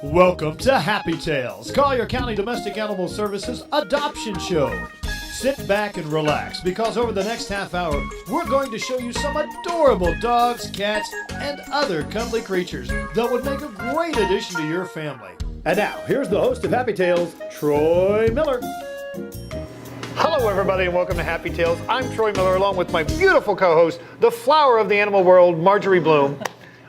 Welcome to Happy Tales, Collier County Domestic Animal Services adoption show. Sit back and relax because over the next half hour, we're going to show you some adorable dogs, cats, and other cuddly creatures that would make a great addition to your family. And now, here's the host of Happy Tales, Troy Miller. Hello everybody and welcome to Happy Tales. I'm Troy Miller along with my beautiful co-host, the flower of the animal world, Marjorie Bloom.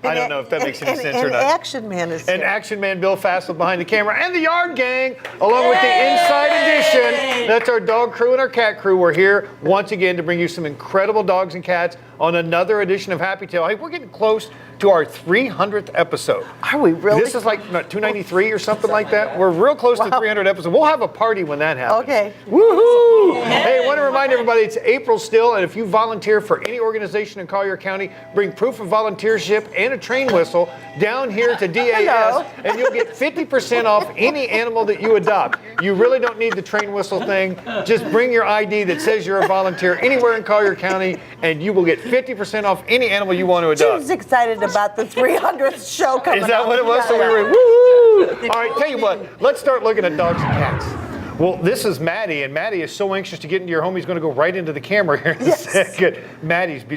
I don't know if that makes any sense or not. And Action Man is here. And Action Man Bill Fassel behind the camera. And the Yard Gang, along with the Inside Edition. That's our dog crew and our cat crew. We're here once again to bring you some incredible dogs and cats on another edition of Happy Tale. Hey, we're getting close to our 300th episode. Are we really? This is like 293 or something like that. We're real close to 300 episodes. We'll have a party when that happens. Okay. Woohoo! Hey, I want to remind everybody it's April still, and if you volunteer for any organization in Collier County, bring proof of volunteership and a train whistle down here to DAS, and you'll get 50% off any animal that you adopt. You really don't need the train whistle thing. Just bring your ID that says you're a volunteer anywhere in Collier County, and you will get 50% off any animal you want to adopt. Jim's excited about the 300th show coming up. Is that what it was? So we were, woo! All right, tell you what, let's start looking at dogs and cats. Well, this is Maddie, and Maddie is so anxious to get into your home, he's going to go right into the camera here in a second.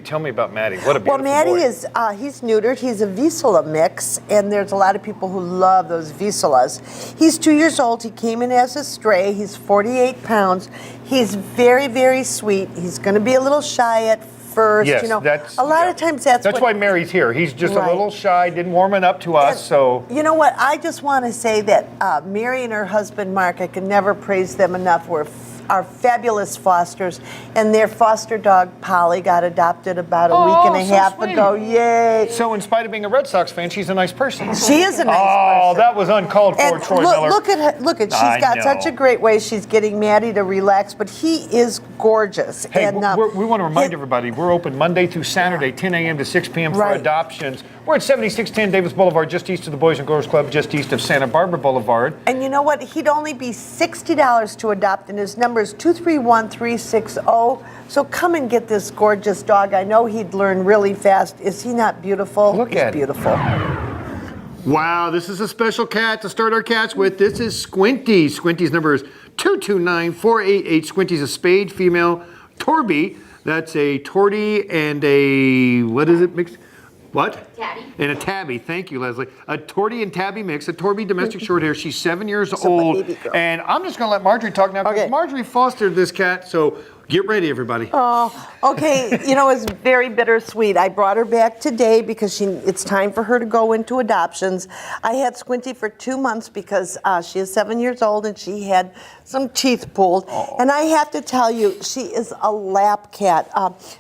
Tell me about Maddie. What a beautiful boy. Well, Maddie is, he's neutered. He's a Vizsla mix, and there's a lot of people who love those Vizslas. He's 2 years old. He came in as a stray. He's 48 pounds. He's very, very sweet. He's going to be a little shy at first. Yes, you know, that's a lot of times that's why Mary's here. He's just Right. a little shy, didn't warm it up to us, so. You know what? I just want to say that Mary and her husband Mark, I can never praise them enough. Are fabulous fosters, and their foster dog Polly got adopted about a week and a half ago. Yay! So in spite of being a Red Sox fan, she's a nice person. She is a nice person. Oh, that was uncalled for, And Troy Miller. look at her, she's got such a great way. She's getting Maddie to relax, but he is gorgeous. Hey, and, we want to remind everybody, we're open Monday through Saturday, 10 a.m. to 6 p.m. for adoptions. We're at 7610 Davis Boulevard, just east of the Boys and Girls Club, just east of Santa Barbara Boulevard. And you know what? He'd only be $60 to adopt, and his number is 231360. So come and get this gorgeous dog. I know he'd learn really fast. Is he not beautiful? Look at him. He's beautiful. Wow, this is a special cat to start our cats with. This is Squinty. Squinty's number is 229488. Squinty's a spayed female Torby. That's a Tortie and a, what is it mixed? What? Tabby. And a tabby. Thank you, Leslie. A Tortie and tabby mix. A Torby domestic short hair. She's 7 years old. And I'm just going to let Marjorie talk now because Marjorie fostered this cat. So get ready, everybody. Oh, okay. You know, it's very bittersweet. I brought her back today because it's time for her to go into adoptions. I had Squinty for 2 months because she is 7 years old and she had some teeth pulled. Oh. And I have to tell you, she is a lap cat.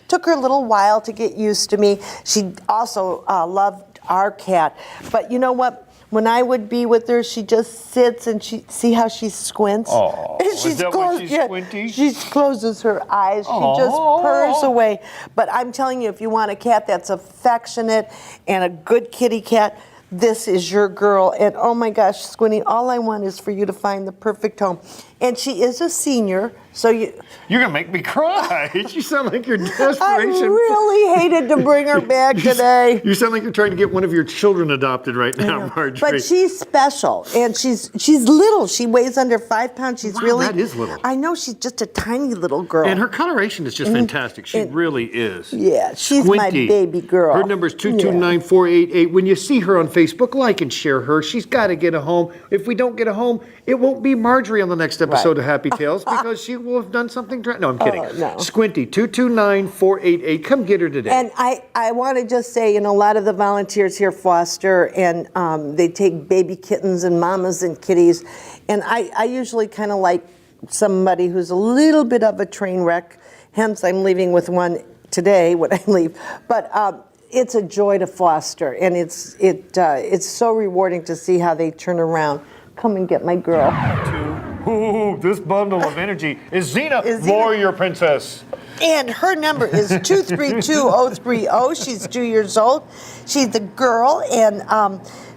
Took her a little while to get used to me. She also loved our cat. But you know what? When I would be with her, she just sits and see how she squints. Oh, is that why she's squinty? She closes her eyes. She just purrs away. But I'm telling you, if you want a cat that's affectionate and a good kitty cat, this is your girl. And oh my gosh, Squinty, all I want is for you to find the perfect home. And she is a senior, so you're gonna make me cry. You sound like you're desperation. I really hated to bring her back today. You sound like you're trying to get one of your children adopted right now, Marjorie. But she's special, and she's little. She weighs under 5 pounds. She's really. That is little. I know, she's just a tiny little girl. And her coloration is just fantastic. She really is. Yeah, she's Squinty. my baby girl. Her number is 229488. When you see her on Facebook, like and share her. She's got to get a home. If we don't get a home, it won't be Marjorie on the next episode of Happy Tales because she will have done something. No, I'm kidding. No. Squinty, 229488. Come get her today. And I want to just say, you know, a lot of the volunteers here foster, and they take baby kittens and mamas and kitties. And I usually kind of like somebody who's a little bit of a train wreck. Hence, I'm leaving with one today when I leave. But it's a joy to foster, and it's so rewarding to see how they turn around. Come and get my girl. Ooh, this bundle of energy is Xena, Warrior Princess. And her number is 232030. She's 2 years old. She's a girl, and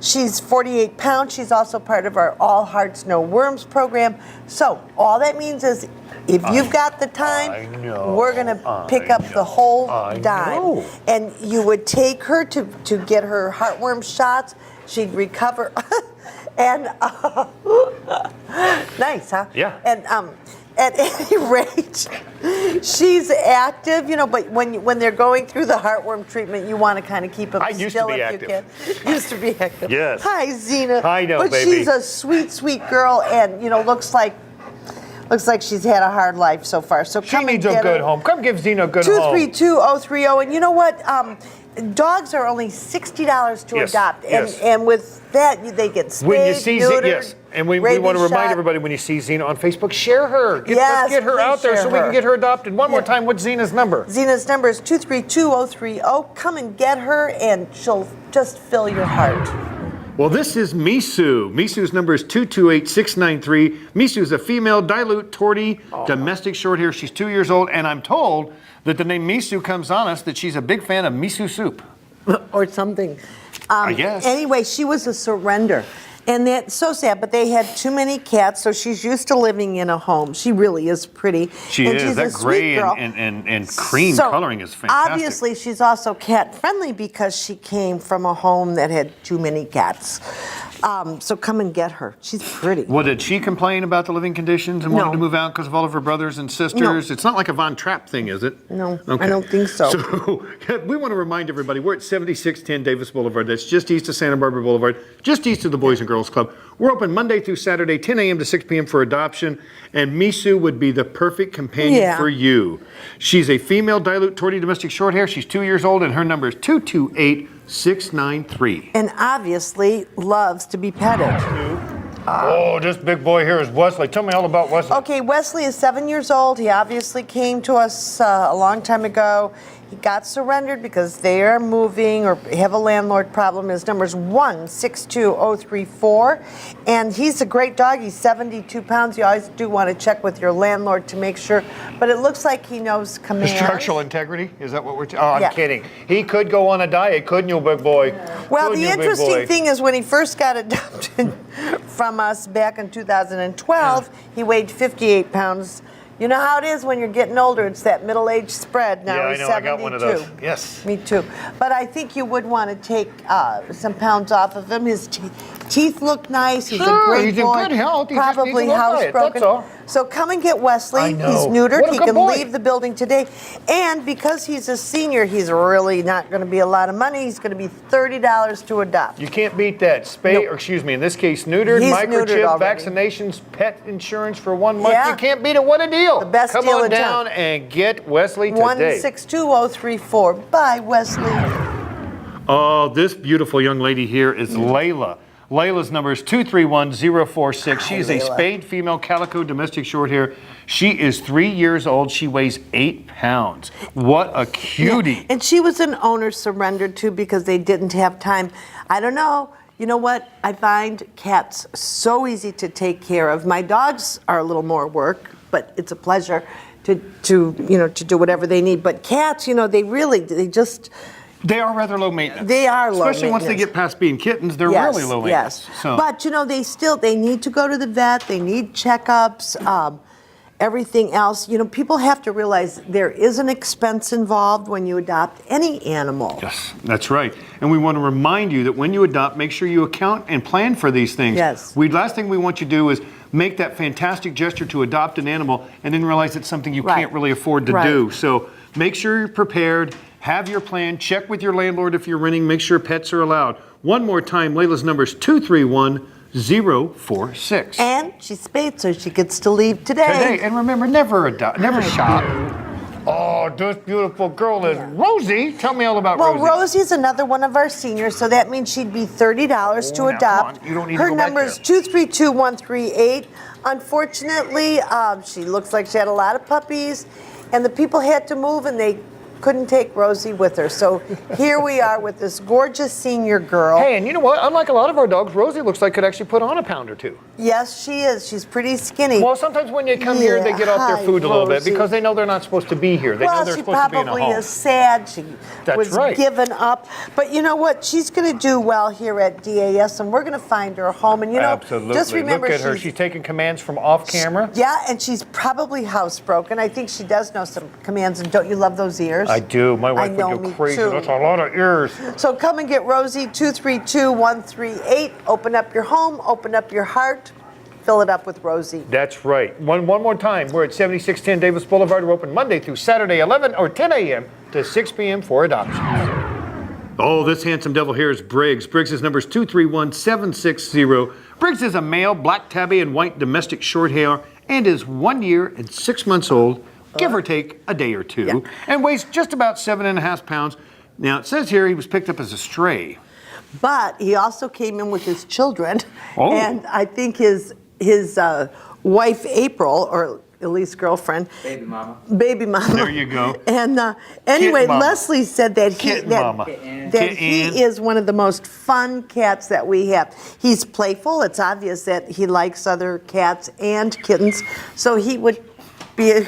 she's 48 pounds. She's also part of our All Hearts No Worms program. So all that means is if you've got the time, we're going to pick up the whole dime. And you would take her to get her heartworm shots, she'd recover. And nice, huh? Yeah. And at any rate, she's active, but when they're going through the heartworm treatment, you want to kind of keep them I used still to be if active. you can. Used to be active. Yes. Hi, Xena. I know, but baby. she's a sweet, sweet girl, and looks like she's had a hard life so far. So She come needs and a get good her. home. Come give Xena a good home. 232-030. And you know what? Dogs are only $60 to Yes, adopt, yes. and with that they get spayed, When you see neutered, yes, and we want to rabies remind shot. everybody when you see Xena on Facebook, share her. Yes, Let's get her please out there share so we her. can get her adopted. One more time, what's Xena's number? Xena's number is 232-030. Come and get her, and she'll just fill your heart. Well, this is Misu. Misu's number is 228693. Misu is a female dilute tortie domestic short hair. She's 2 years old, and I'm told that the name Misu comes on us that she's a big fan of miso soup. Or something. I guess. Anyway, she was a surrender. And that's so sad, but they had too many cats, so she's used to living in a home. She really is pretty. She and is. She's That a sweet gray girl. and cream So, coloring is fantastic. Obviously, she's also cat friendly because she came from a home that had too many cats. So come and get her. She's pretty. Well, did she complain about the living conditions and wanted No. to move out because of all of her brothers and sisters? No. It's not like a Von Trapp thing, is it? No, Okay. I don't think so. So we want to remind everybody, we're at 7610 Davis Boulevard. That's just east of Santa Barbara Boulevard, just east of the Boys and Girls Club. We're open Monday through Saturday, 10 a.m. to 6 p.m. for adoption, and Misu would be the perfect companion for you. She's a female dilute tortie domestic short hair. She's 2 years old, and her number is 228693. And obviously loves to be petted. Oh, this big boy here is Wesley. Tell me all about Wesley. Okay, Wesley is 7 years old. He obviously came to us a long time ago. He got surrendered because they are moving or have a landlord problem. His number is 162034. And he's a great dog. He's 72 pounds. You always do want to check with your landlord to make sure. But it looks like he knows commands. Structural integrity? Is that what we're I'm Yeah. kidding. He could go on a diet, couldn't you, big boy? Well, Couldn't the you, big interesting boy? thing is when he first got adopted from us back in 2012, he weighed 58 pounds. You know how it is when you're getting older, it's that middle-age spread. Now Yeah, I he's know, 72. I got one of those. Yes. Me too. But I think you would want to take some pounds off of him. His teeth look nice. He's a Sure, great he's in boy. good health. He just Probably needs a little diet, housebroken. that's all. So come and get Wesley. I know. He's neutered. What a He good can boy. leave the building today. And because he's a senior, he's really not going to be a lot of money. He's going to be $30 to adopt. You can't beat that. Or excuse me, in this case, neutered, He's microchip, neutered already. vaccinations, pet insurance for 1 month. Yeah. You can't beat it. What a deal. The best Come deal on in town. down and get Wesley today. 162034. Bye, Wesley. Oh, this beautiful young lady here is Layla. Layla's number is 231046. She is a Layla. spayed female calico domestic short hair. She is 3 years old. She weighs 8 pounds. What a cutie. And she was an owner surrendered to because they didn't have time. I don't know. You know what? I find cats so easy to take care of. My dogs are a little more work, but it's a pleasure to do whatever they need. But cats, they just They are rather low maintenance. They are low Especially once they maintenance. get past being kittens, they're really low maintenance. Yes. So. But they need to go to the vet. They need checkups. Everything else, people have to realize there is an expense involved when you adopt any animal. Yes, that's right. And we want to remind you that when you adopt, make sure you account and plan for these things. Yes. Last thing we want you to do is make that fantastic gesture to adopt an animal and then realize it's something you Right. can't really afford to Right. do. So make sure you're prepared, have your plan, check with your landlord if you're renting, make sure pets are allowed. One more time, Layla's number is 231046. And she's spayed, so she gets to leave today. And remember, never shop. Oh, this beautiful girl is Rosie. Tell me all about Well, Rosie. Rosie's another one of our seniors, so that means she'd be $30 to Oh, now, adopt. come on. You don't need to Her go back number there. is 232138. Unfortunately, she looks like she had a lot of puppies, and the people had to move, and they couldn't take Rosie with her. So here we are with this gorgeous senior girl. Hey, and you know what? Unlike a lot of our dogs, Rosie looks like could actually put on a pound or two. Yes, she is. She's pretty skinny. Well, sometimes when they come here, they get off their Hi, food a little bit Rosie. because they know they're not supposed to be here. They know they're she supposed to be in a probably home. is sad. She That's was right. given up. But you know what? She's going to do well here at DAS, and we're going to find her a home. And Absolutely. just remember, Look at her. She's taking commands from off camera. Yeah, and she's probably housebroken. I think she does know some commands. And don't you love those ears? I do. My wife know, would go me crazy. too. That's a lot of ears. So come and get Rosie, 232-138. Open up your home, open up your heart, fill it up with Rosie. That's right. One more time. We're at 7610 Davis Boulevard. We're open Monday through Saturday, 10 a.m. to 6 p.m. for adoption. Oh, this handsome devil here is Briggs. Briggs' number is 231760. Briggs is a male, black tabby and white domestic short hair, and is 1 year and 6 months old, give or take a day or two, and weighs just about 7.5 pounds. Now, it says here he was picked up as a stray. But he also came in with his children, Oh. and I think his wife, April, or at least girlfriend. Baby mama. Baby mama. There you go. And anyway, mama. Leslie said that Kitten mama. he is one of the most fun cats that we have. He's playful. It's obvious that he likes other cats and kittens, so he would be a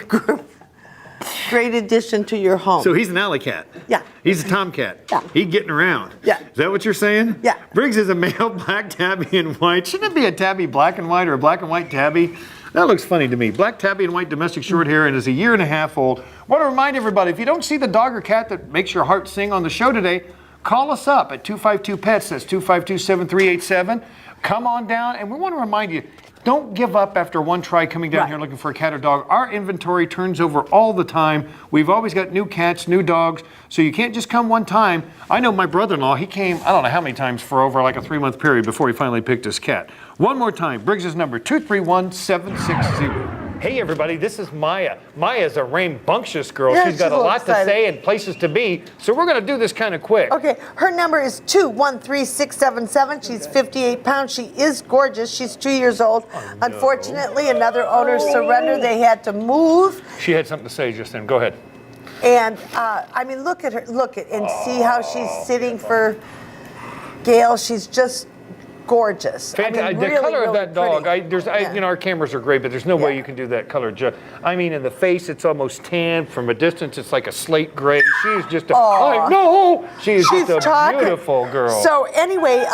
great addition to your home. So he's an alley cat. Yeah. He's a tomcat. Yeah. He's getting around. Yeah. Is that what you're saying? Yeah. Briggs is a male black tabby and white. Shouldn't it be a tabby black and white or a black and white tabby? That looks funny to me. Black tabby and white domestic short hair and is 1.5 years old. Want to remind everybody, if you don't see the dog or cat that makes your heart sing on the show today, call us up at 252-PETS. That's 252-7387. Come on down, and we want to remind you, don't give up after one try coming down here looking for a cat or dog. Our inventory turns over all the time. We've always got new cats, new dogs, so you can't just come one time. I know my brother-in-law, he came, I don't know how many times for over like a 3-month period before he finally picked his cat. One more time, Briggs' number, 231-760. Hey everybody, this is Maya. Maya's a rambunctious girl. Yeah, she's got she's a a little lot to excited. say and places to be, so we're gonna do this kind of quick. Okay, her number is 213677. She's 58 pounds. She is gorgeous. She's 2 years old. Unfortunately, another owner surrendered. They had to move. She had something to say just then, go ahead. And I mean, look at her. And see how she's sitting for Gail. She's just gorgeous. I mean, The really, color of really that dog, pretty. you know, our cameras are great, but there's no way you can do that color. I mean, in the face, it's almost tan. From a distance, it's like a slate gray. She is just she's just a talking. beautiful girl. So anyway,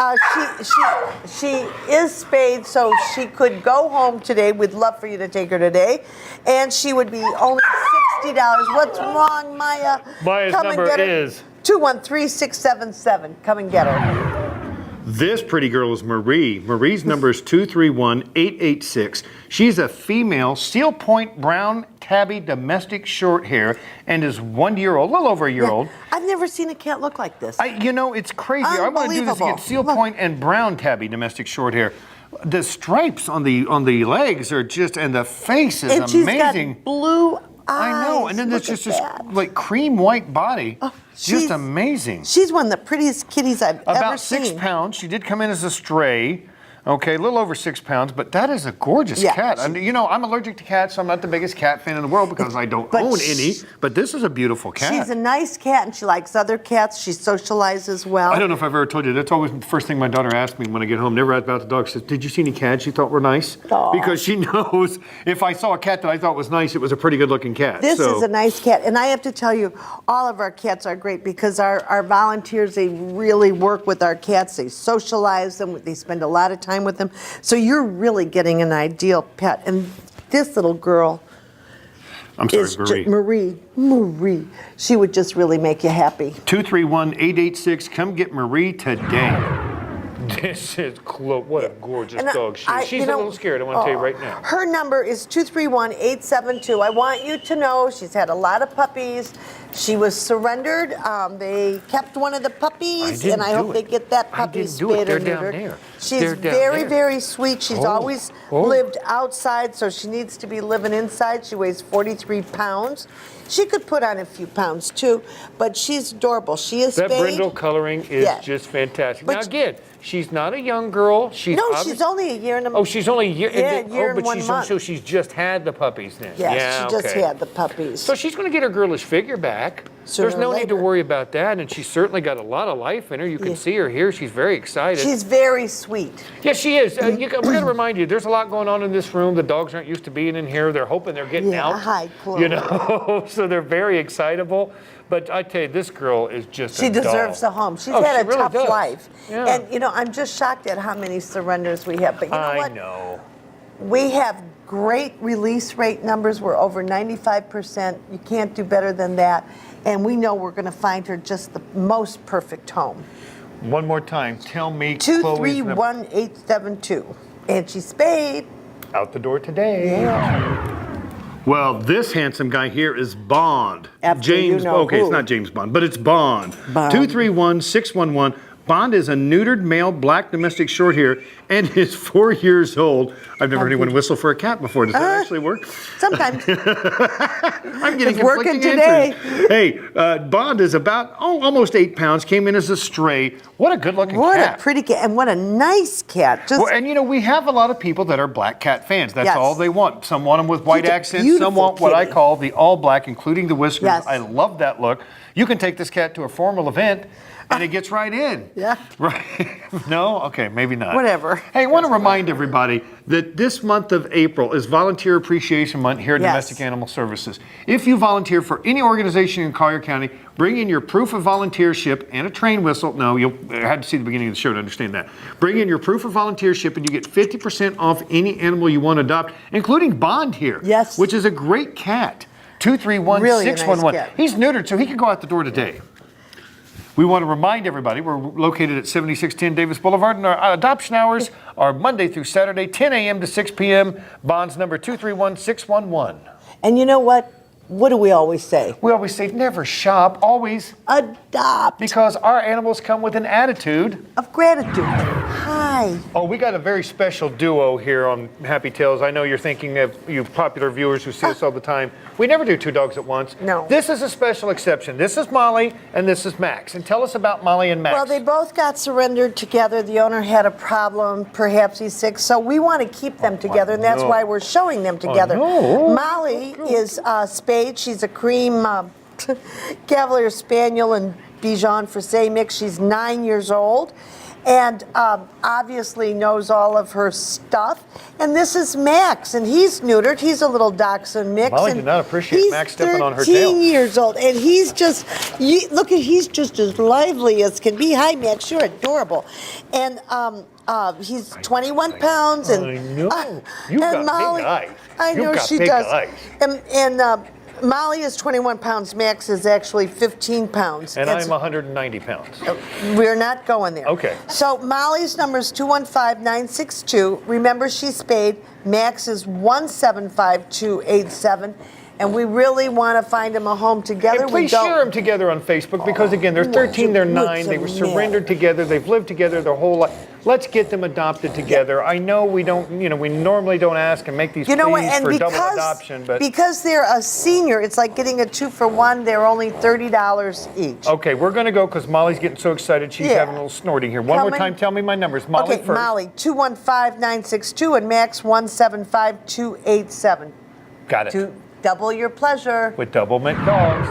she is spayed, so she could go home today. We'd love for you to take her today, and she would be only $60. What's wrong, Maya? Maya's number is 213677. Come and get her. This pretty girl is Marie. Marie's number is 231886. She's a female steel point brown tabby domestic short hair and is 1 year old, a little over a year old. I've never seen a cat look like this. You know, it's crazy. I want to do this again. Unbelievable. Steel point and brown tabby domestic short hair. The stripes on the legs are just, and the face is and she's amazing. got blue eyes. I know, and then there's Look just at this that. like cream white body. Just she's- amazing. She's one of the prettiest kitties I've ever About seen. 6 pounds. She did come in as a stray. Okay, a little over 6 pounds, but that is a gorgeous Yeah. cat. And, you know, I'm allergic to cats, so I'm not the biggest cat fan in the world because I don't own any. But this is a beautiful cat. She's a nice cat, and she likes other cats. She socializes well. I don't know if I've ever told you. That's always the first thing my daughter asks me when I get home. Never asked about the dog. She says, "Did you see any cats you thought were nice?" Aw. Because she knows if I saw a cat that I thought was nice, it was a pretty good-looking cat. This so. is a nice cat, and I have to tell you, all of our cats are great because our volunteers, they really work with our cats. They socialize them. They spend a lot of time with them. So you're really getting an ideal pet. And this little girl I'm sorry, is Marie. Marie. She would just really make you happy. 231-886. Come get Marie today. This is what a gorgeous And dog she is. She's you know, a little scared, I want to tell you right now. Her number is 231-872. I want you to know she's had a lot of puppies. She was surrendered. They kept one of the puppies, and I hope they get that puppy spayed or neutered. She's very, very sweet. She's always lived outside, so she needs to be living inside. She weighs 43 pounds. She could put on a few pounds too, but she's adorable. She is That spayed. brindle coloring is just fantastic. Now again, she's not a young girl. She's only a year and a month. Oh, she's only a year. year and but 1 month. So she's just had the puppies then. Yes, she just had the puppies. So she's going to get her girlish figure back. Sooner There's no or need to later. worry about that, and she's certainly got a lot of life in her. You can see her here. She's very excited. She's very sweet. Yes, she is. We got to remind you, there's a lot going on in this room. The dogs aren't used to being in here. They're hoping they're getting out. Hi, Chloe. You know, so they're very excitable. But I tell you, this girl is just She a doll. deserves a home. She's Oh, had she a really tough does. life. Yeah. And, you know, I'm just shocked at how many surrenders we have. But you know what? I know. We have great release rate numbers. We're over 95%. You can't do better than that. and we know we're going to find her just the most perfect home. One more time. Tell me Chloe's number. 231872. And she's spayed. Out the door today. Yeah. Well, this handsome guy here is Bond. After James. you know Okay, who. it's not James Bond, but it's Bond. Bond. 231611. Bond is a neutered male black domestic short hair and is 4 years old. I've never heard anyone whistle for a cat before. Does that actually work? Sometimes. I'm getting It's working conflicting today. answers. Hey, Bond is about almost 8 pounds. Came in as a stray. What a good-looking What cat. a pretty cat, and what a nice cat. Just Well, and you know, we have a lot of people that are black cat fans. That's Yes. all they want. Some want them with white He's a accents. beautiful Some want what I kitty. call the all black, including the whiskers. Yes. I love that look. You can take this cat to a formal event and it gets right in. Yeah. Right? No? Okay, maybe not. Whatever. Hey, I want to remind everybody that this month of April is Volunteer Appreciation Month here at Yes. Domestic Animal Services. If you volunteer for any organization in Collier County, bring in your proof of volunteership and a train whistle. No, I had to see the beginning of the show to understand that. Bring in your proof of volunteership and you get 50% off any animal you want to adopt, including Bond here. Yes. Which is a great cat. 231-611. Really a nice cat. He's neutered, so he can go out the door today. We want to remind everybody we're located at 7610 Davis Boulevard, and our adoption hours are Monday through Saturday, 10 a.m. to 6 p.m. Bonds number 231611. And you know what? What do we always say? We always say never shop, always, Adopt. because our animals come with an attitude. Of gratitude. Hi. Oh, we got a very special duo here on Happy Tales. I know you're thinking of you popular viewers who see us all the time. We never do two dogs at once. No. This is a special exception. This is Molly and this is Max. And tell us about Molly and Max. Well, they both got surrendered together. The owner had a problem. Perhaps he's sick. So we want to keep them together, and that's no. why we're showing them together. no. Molly is spayed. She's a cream Cavalier Spaniel and Bichon Frise mix. She's 9 years old. And obviously knows all of her stuff. And this is Max, and he's neutered. He's a little dachshund mix. Molly and did not appreciate Max stepping on her tail. He's 13 years old, and he's just, he's just as lively as can be. Hi, Max, you're adorable. And he's 21 pounds. And, I know. You've and got big eyes. I know You've got she big does. eyes. And Molly is 21 pounds. Max is actually 15 pounds. And I'm 190 pounds. We're not going there. Okay. So Molly's number is 215-962. Remember, she's spayed. Max is 175-287. And we really want to find them a home together. And please share them together on Facebook because, again, they're 13, they're 9, they were surrendered together, they've lived together their whole life. Let's get them adopted together. I know we don't, we normally don't ask and make these pleas and for because, double adoption, but because they're a senior, it's like getting a 2-for-1. They're only $30 each. okay, we're going to go because Molly's getting so excited. She's Yeah. having a little snorting here. One more Coming. time, tell me my numbers. Molly Okay, first. Molly, 215-962 and Max 175-287. Got it. To double your pleasure. With double mint dogs.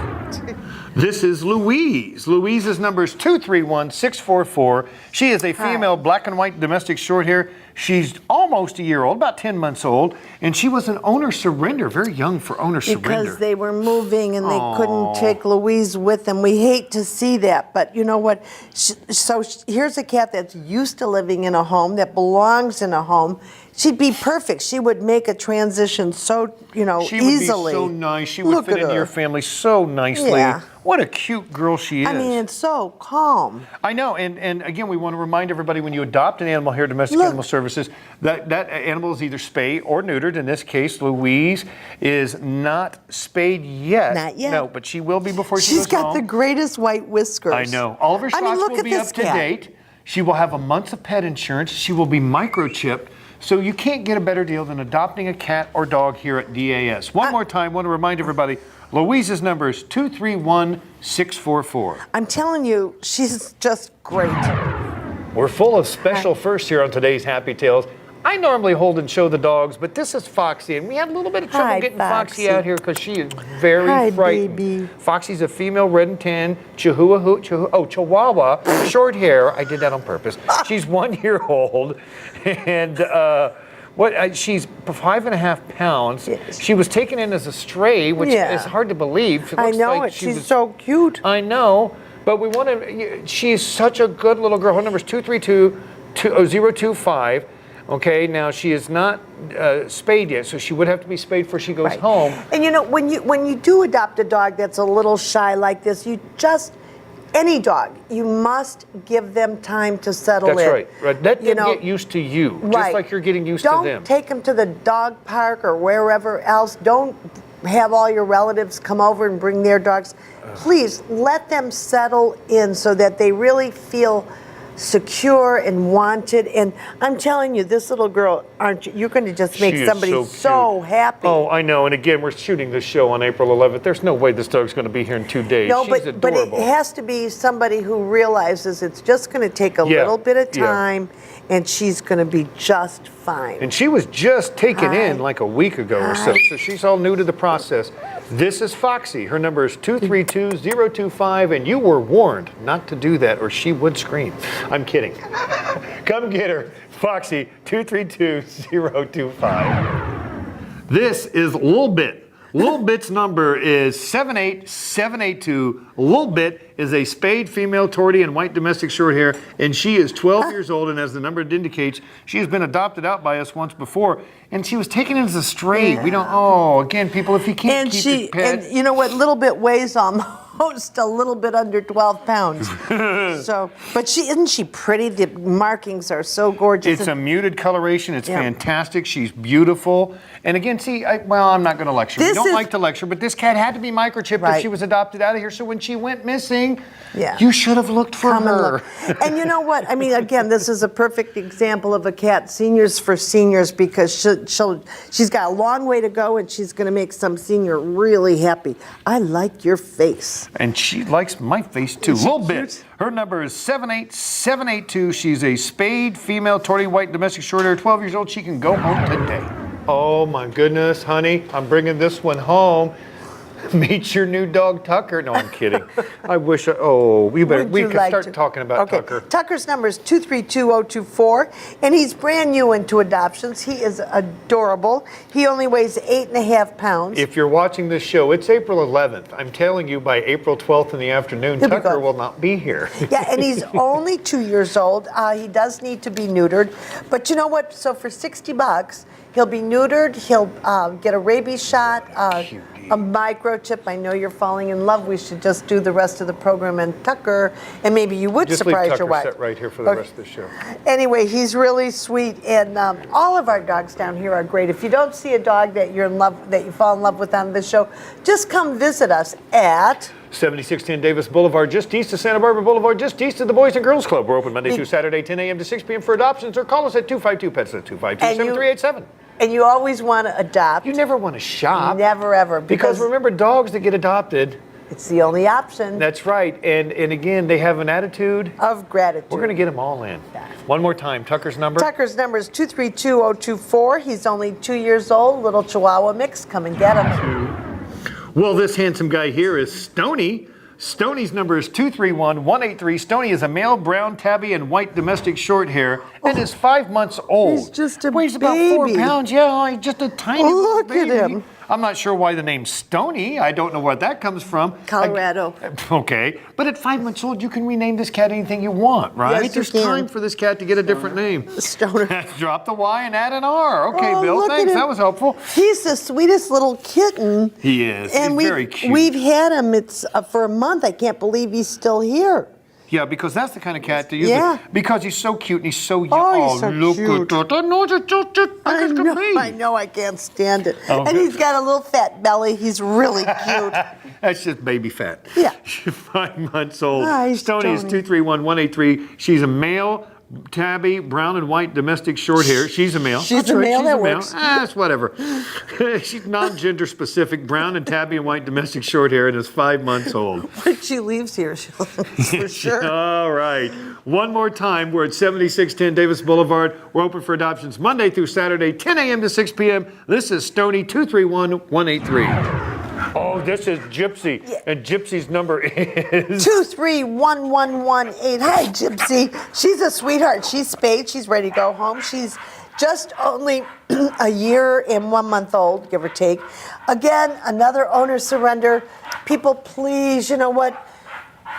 This is Louise. Louise's number is 231-644. She is a female black and white domestic short hair. She's almost a year old, about 10 months old, and she was an owner surrender, very young for owner surrender. Because they were moving and they couldn't take Louise with them. We hate to see that, but you know what? Here's a cat that's used to living in a home, that belongs in a home. She'd be perfect. She would make a transition so, She would easily. be so nice. She would Look fit at into her. your family so nicely. Yeah. What a cute girl she is. I mean, it's so calm. I know, and again, we want to remind everybody when you adopt an animal here at Domestic Look. Animal Services, that animal is either spayed or neutered. In this case, Louise is not spayed yet. Not yet. No, but she will be before she She's goes got home. the greatest white whiskers. I know. All of her shots look will at be this up to cat. date. She will have a month of pet insurance. She will be microchipped. So you can't get a better deal than adopting a cat or dog here at DAS. One more time, want to remind everybody, Louise's number is 231-644. I'm telling you, she's just great. We're full of special firsts here on today's Happy Tales. I normally hold and show the dogs, but this is Foxy, and we had a little bit of trouble Hi, getting Foxy. Foxy out here because she is very Hi, frightened. baby. Foxy's a female red and tan Chihuahua, short hair. I did that on purpose. She's 1 year old, and she's 5.5 pounds. Yes. She was taken in as a stray, which Yeah. is hard to believe. It I looks know like it. she She's was- so cute. I know, but we want to. She's such a good little girl. Her number is 232-025. Okay, now she is not spayed yet, so she would have to be spayed before she goes home. And you know, when you do adopt a dog that's a little shy like this, any dog, you must give them time to settle in. That's right. Let them get used to you, just like you're getting used to them. Don't take them to the dog park or wherever else. Don't have all your relatives come over and bring their dogs. Please let them settle in so that they really feel secure and wanted. And I'm telling you, this little girl, you're going to just make somebody so happy. Oh, I know. And again, we're shooting this show on April 11th. There's no way this dog's going to be here in 2 days. No, She's but it has to be somebody who realizes it's just going to take a little bit of time, and she's going to be just fine. And she was just taken in like a week ago or so she's all new to the process. This is Foxy. Her number is 232025, and you were warned not to do that or she would scream. I'm kidding. Come get her. Foxy, 232025. This is Lil Bit. Lil Bit's number is 78782. Lil Bit is a spayed female tortie and white domestic short hair, and she is 12 years old, and as the number indicates, she has been adopted out by us once before, and she was taken in as a stray. We don't, again, people, if you can't keep your pet. And you know what, Little Bit weighs almost a little bit under 12 pounds. But isn't she pretty? The markings are so gorgeous. It's a muted coloration. It's fantastic. She's beautiful. And again, see, I'm not going to lecture. We don't like to lecture, but this cat had to be microchipped if she was adopted out of here. So when she went missing, you should have looked for her. And you know what? I mean, again, this is a perfect example of a cat, seniors for seniors, because she's got a long way to go, and she's going to make some senior really happy. I like your face. And she likes my face too. Lil Bit. Her number is 78782. She's a spayed female tortie white domestic short hair, 12 years old. She can go home today. Oh my goodness, honey. I'm bringing this one home. Meet your new dog, Tucker. No, I'm kidding. I wish, we could start talking about Tucker. Tucker's number is 232024, and he's brand new into adoptions. He is adorable. He only weighs 8.5 pounds. If you're watching this show, it's April 11th. I'm telling you, by April 12th in the afternoon, Tucker will not be here. Yeah, and he's only 2 years old. He does need to be neutered. But you know what? So for $60, he'll be neutered. He'll get a rabies shot. A microchip. I know you're falling in love. We should just do the rest of the program and Tucker, and maybe you would surprise your wife. Just leave Tucker sit right here for the rest of the show. Anyway, he's really sweet, and all of our dogs down here are great. If you don't see a dog that you're in love, that you fall in love with on this show, just come visit us at 7610 Davis Boulevard, just east of Santa Barbara Boulevard, just east of the Boys and Girls Club. We're open Monday through Saturday, 10 a.m. to 6 p.m. for adoptions, or call us at 252-PETS, 252-7387. And you always want to adopt. You never want to shop. Never, ever. Because remember, dogs that get adopted, it's the only option. That's right. And again, they have an attitude of gratitude. We're going to get them all in. Yeah. One more time, Tucker's number? Tucker's number is 232024. He's only 2 years old, little Chihuahua mix. Come and get him. Well, this handsome guy here is Stoney. Stoney's number is 231183. Stoney is a male brown tabby and white domestic short hair and is 5 months old. He's just a Weighs baby. About 4 pounds. Yeah, just a tiny little baby. Look at him. I'm not sure why the name's Stoney. I don't know where that comes from. Colorado. Okay. But at 5 months old, you can rename this cat anything you want, right? Yes, There's time for this cat to get a different name. Stoner. Drop the Y and add an R. Okay, Bill, thanks. That was helpful. He's the sweetest little kitten. He is. And he's very cute. We've had him for a month. I can't believe he's still here. Yeah, because that's the kind of cat to use. Yeah. Because he's so cute and he's so young. Oh, he's so look cute. at that. I know, I can't stand it. And he's got a little fat belly. He's really cute. That's just baby fat. Yeah. 5 months old. Hi, Stoney is 231183. She's a male tabby, brown and white domestic short hair. She's a male. She's a male. That works. That's whatever. She's non-gender specific, brown and tabby and white domestic short hair, and is 5 months old. When she leaves here, she'll for sure. All right. One more time. We're at 7610 Davis Boulevard. We're open for adoptions Monday through Saturday, 10 a.m. to 6 p.m. This is Stoney, 231183. Oh, this is Gypsy, and Gypsy's number is 231118. Hi, Gypsy. She's a sweetheart. She's spayed. She's ready to go home. She's just only a year and 1 month old, give or take. Again, another owner surrender. People, please, you know what?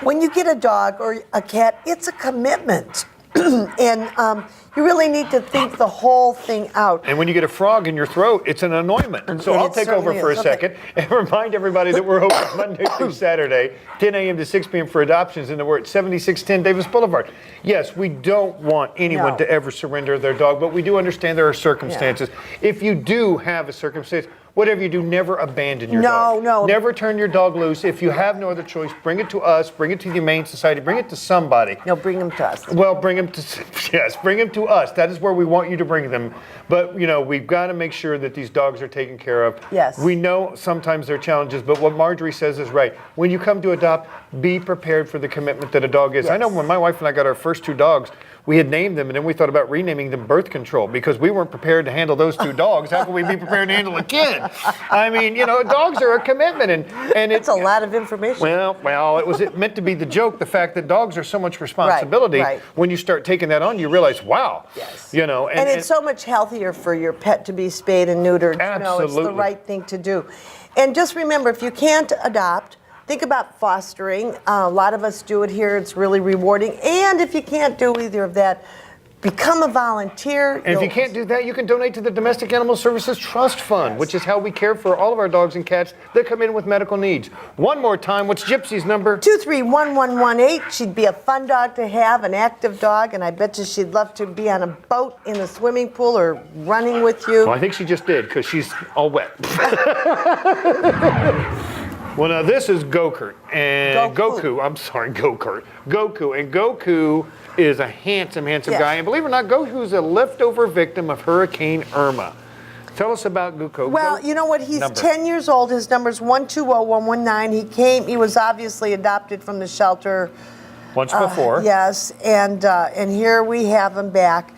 When you get a dog or a cat, it's a commitment. And you really need to think the whole thing out. And when you get a frog in your throat, it's an anointment. So I'll take over for a second and remind everybody that we're open Monday through Saturday, 10 a.m. to 6 p.m. for adoptions, and that we're at 7610 Davis Boulevard. Yes, we don't want anyone to ever surrender their dog, but we do understand there are circumstances. Yeah. If you do have a circumstance, whatever you do, never abandon your dog. No. Never turn your dog loose. If you have no other choice, bring it to us, bring it to the Humane Society, bring it to somebody. No, bring them to us. Well, bring them to us. That is where we want you to bring them. But, you know, we've got to make sure that these dogs are taken care of. Yes. We know sometimes there are challenges, but what Marjorie says is right. When you come to adopt, be prepared for the commitment that a dog is. Yes. I know when my wife and I got our first 2 dogs, we had named them, and then we thought about renaming them Birth Control because we weren't prepared to handle those 2 dogs. How can we be prepared to handle a kid? I mean, you know, dogs are a commitment, and it's a lot of information. Well, it was meant to be the joke. The fact that dogs are so much responsibility. Right. When you start taking that on, you realize, wow. Yes. You know, and it's so much healthier for your pet to be spayed and neutered. Absolutely. You know, it's the right thing to do. And just remember, if you can't adopt, think about fostering. A lot of us do it here. It's really rewarding. And if you can't do either of that, become a volunteer. And if you can't do that, you can donate to the Domestic Animal Services Trust Fund, which is how we care for all of our dogs and cats that come in with medical needs. One more time, what's Gypsy's number? 231118. She'd be a fun dog to have, an active dog, and I bet you she'd love to be on a boat in a swimming pool or running with you. Well, I think she just did because she's all wet. Well, now this is Goku and Goku. I'm sorry, Goku. And Goku is a handsome guy. And believe it or not, Goku's a leftover victim of Hurricane Irma. Tell us about Goku. Well, you know what? He's 10 years old. His number's 120119. He was obviously adopted from the shelter once before. Yes, and here we have him back.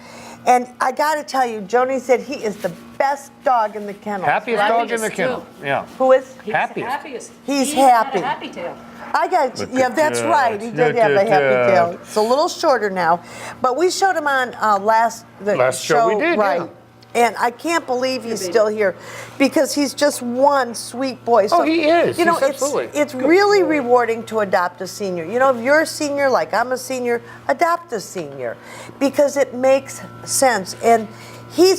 And I got to tell you, Joni said he is the best dog in the kennel. Happiest dog in the kennel. Yeah. Who is? Happiest. He's happy. Had a happy tail. I got you. Yeah, that's right. He did have a happy tail. It's a little shorter now, but we showed him on last show. We did, right? Yeah. And I can't believe he's still here because he's just one sweet boy. So, he is. You know, Absolutely. it's really rewarding to adopt a senior. You know, if you're a senior, like I'm a senior, adopt a senior because it makes sense. And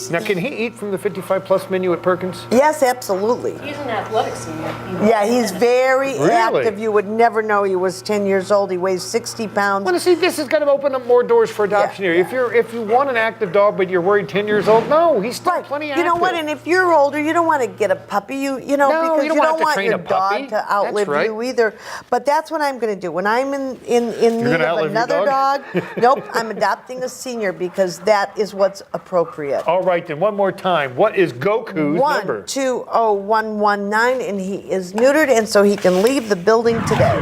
now, can he eat from the 55-plus menu at Perkins? Yes, absolutely. He's an athletic senior. Yeah, he's very active. You would never know he was 10 years old. He weighs 60 pounds. Well, see, this is going to open up more doors for adoption here. If you want an active dog, but you're worried 10 years old, no, he's still plenty active. You know what? And if you're older, you don't want to get a puppy. Because you don't want your dog to outlive you either. But that's what I'm going to do. When I'm in need of another dog, nope, I'm adopting a senior because that is what's appropriate. All right, then one more time. What is Goku's number? 120119, and he is neutered, and so he can leave the building today.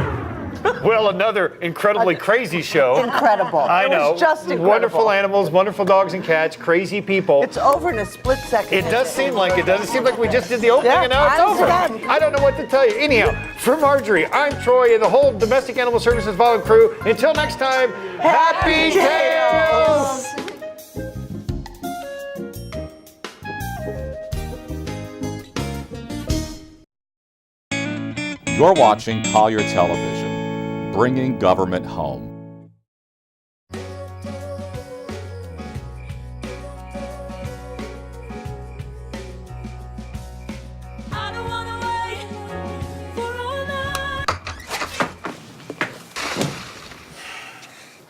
Well, another incredibly crazy show. Incredible. I know. It was just incredible. Wonderful animals, wonderful dogs and cats, crazy people. It's over in a split second. It does seem like it. Doesn't it seem like we just did the opening and now it's over. I don't know what to tell you. Anyhow, for Marjorie, I'm Troy and the whole Domestic Animal Services Volunteer crew. Until next time, happy tails! You're watching Collier Television, bringing government home.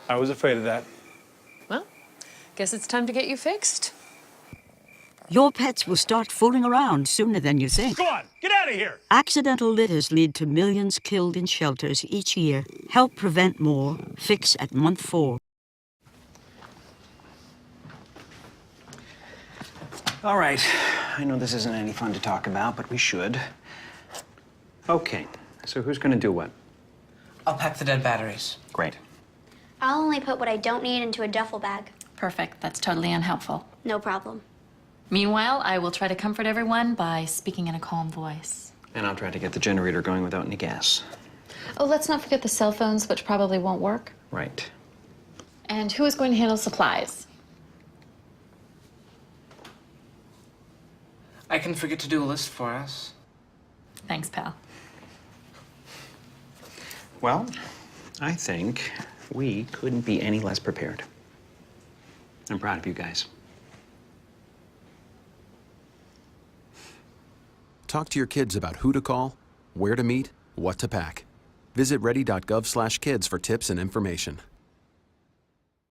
I was afraid of that. Well, guess it's time to get you fixed. Your pets will start fooling around sooner than you think. Go on, get out of here! Accidental litters lead to millions killed in shelters each year. Help prevent more. Fix at month 4. All right. I know this isn't any fun to talk about, but we should. Okay, so who's gonna do what? I'll pack the dead batteries. Great. I'll only put what I don't need into a duffel bag. Perfect. That's totally unhelpful. No problem. Meanwhile, I will try to comfort everyone by speaking in a calm voice. And I'll try to get the generator going without any gas. Oh, let's not forget the cell phones, which probably won't work. Right. And who is going to handle supplies? I can forget to do a list for us. Thanks, pal. Well, I think we couldn't be any less prepared. I'm proud of you guys. Talk to your kids about who to call, where to meet, what to pack. Visit ready.gov/kids for tips and information.